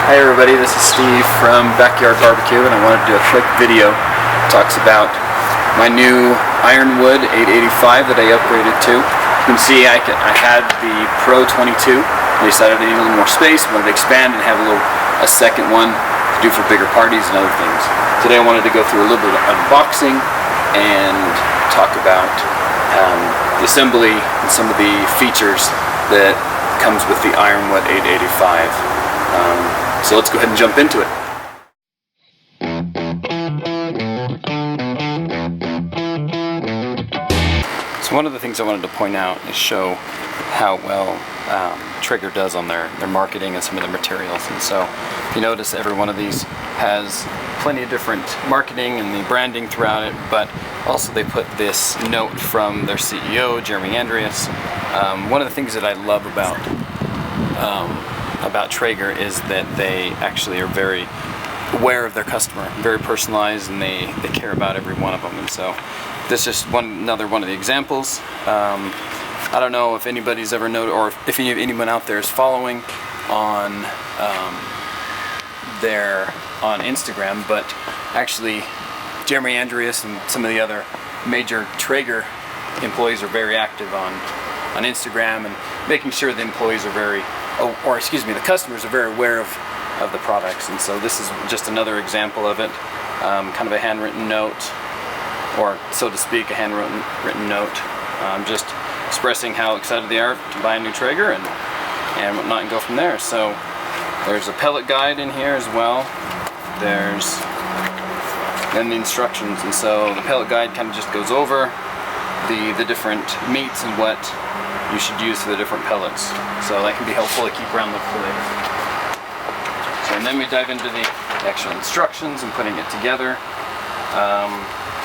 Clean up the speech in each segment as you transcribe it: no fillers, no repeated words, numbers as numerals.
Hi everybody, this is Steve from Backyard Barbecue, and I wanted to do a quick video that talks about my new Ironwood 885 that I upgraded to. You can see I had the Pro 22. I decided I needed a little more space, wanted to expand and have a second one to do for bigger parties and other things. Today I wanted to go through a little bit of unboxing and talk about the assembly and some of the features that comes with the Ironwood 885. So let's go ahead and jump into it. So one of the things I wanted to point out is show how well Traeger does on their marketing and some of the materials. And so if you notice, every one of these has plenty of different marketing and the branding throughout it, but also they put this note from their CEO, Jeremy Andreas. One of the things that I love about Traeger is that they actually are very aware of their customer, very personalized, and they care about every one of them. And so this is just another one of the examples. I don't know if anybody's ever noticed, or if anyone out there is following on on Instagram, but actually Jeremy Andreas and some of the other major Traeger employees are very active on Instagram and making sure the employees are the customers are very aware of the products. And so this is just another example of it, kind of a handwritten note, or so to speak, a handwritten note, just expressing how excited they are to buy a new Traeger and whatnot, and go from there. So there's a pellet guide in here as well. There's then the instructions, and so the pellet guide kind of just goes over the different meats and what you should use for the different pellets. So that can be helpful to keep around the later. So, and then we dive into the actual instructions and putting it together.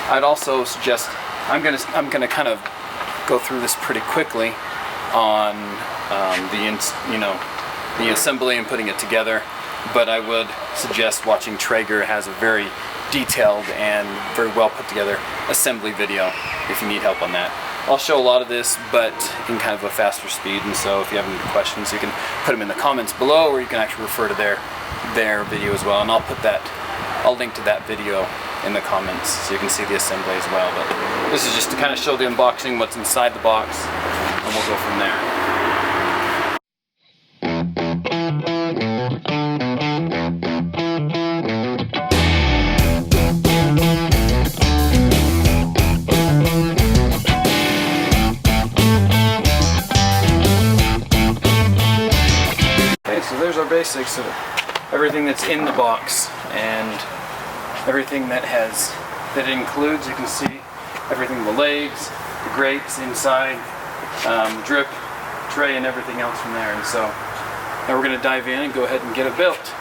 I'd also suggest, I'm gonna kind of go through this pretty quickly on the assembly and putting it together, but I would suggest watching Traeger. It has a very detailed and very well put together assembly video if you need help on that. I'll show a lot of this, but in kind of a faster speed, and so if you have any questions, you can put them in the comments below, or you can actually refer to their video as well, and I'll link to that video in the comments so you can see the assembly as well. But this is just to kind of show the unboxing, what's inside the box, and we'll go from there. So there's our basics of everything that's in the box and everything that it includes. You can see everything: the legs, the grates inside, drip tray, and everything else from there. And so now we're going to dive in and go ahead and get it built.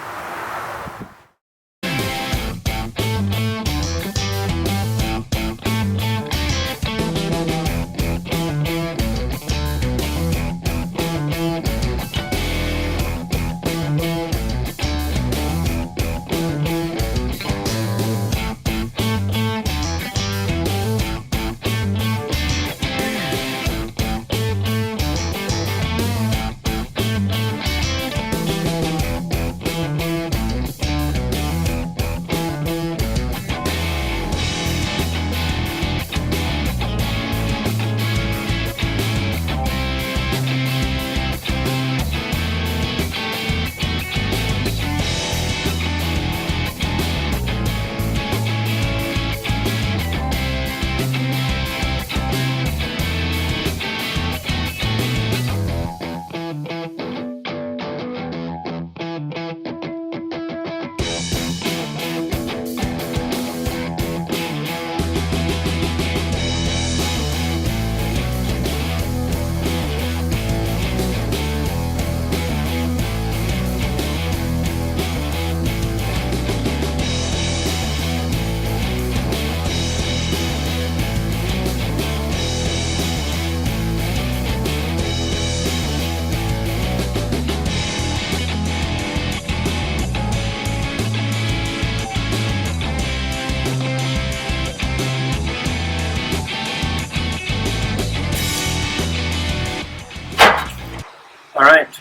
Alright,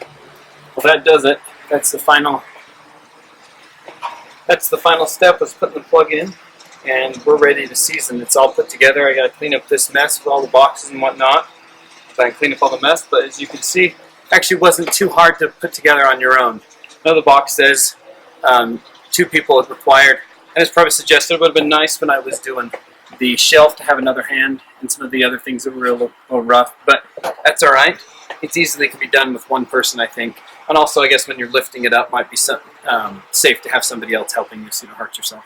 well that does it. That's the final that's the final step, was putting the plug in, and we're ready to season. It's all put together. I got to clean up this mess with all the boxes and whatnot. So I can clean up all the mess, but as you can see, actually wasn't too hard to put together on your own. Another box says 2 people is required, and it's probably suggested it would have been nice when I was doing the shelf to have another hand and some of the other things that were a little rough, but that's all right. It's easily can be done with one person, I think. And also, I guess when you're lifting it up, might be safe to have somebody else helping you so you don't hurt yourself.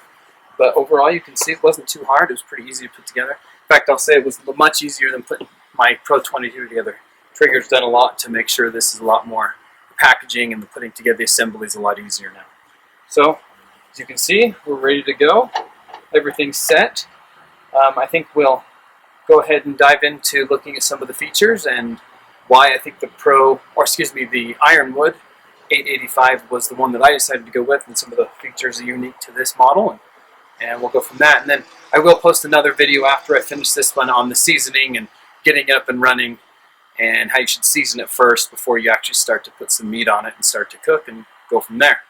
But overall, you can see it wasn't too hard. It was pretty easy to put together. In fact, I'll say it was much easier than putting my Pro 22 together. Traeger's done a lot to make sure this is a lot more packaging, and the putting together the assembly is a lot easier now. So, as you can see, we're ready to go. Everything's set. I think we'll go ahead and dive into looking at some of the features and why I think the Ironwood 885 was the one that I decided to go with, and some of the features are unique to this model, and we'll go from that. And then I will post another video after I finish this one on the seasoning and getting it up and running, and how you should season it first before you actually start to put some meat on it and start to cook, and go from there.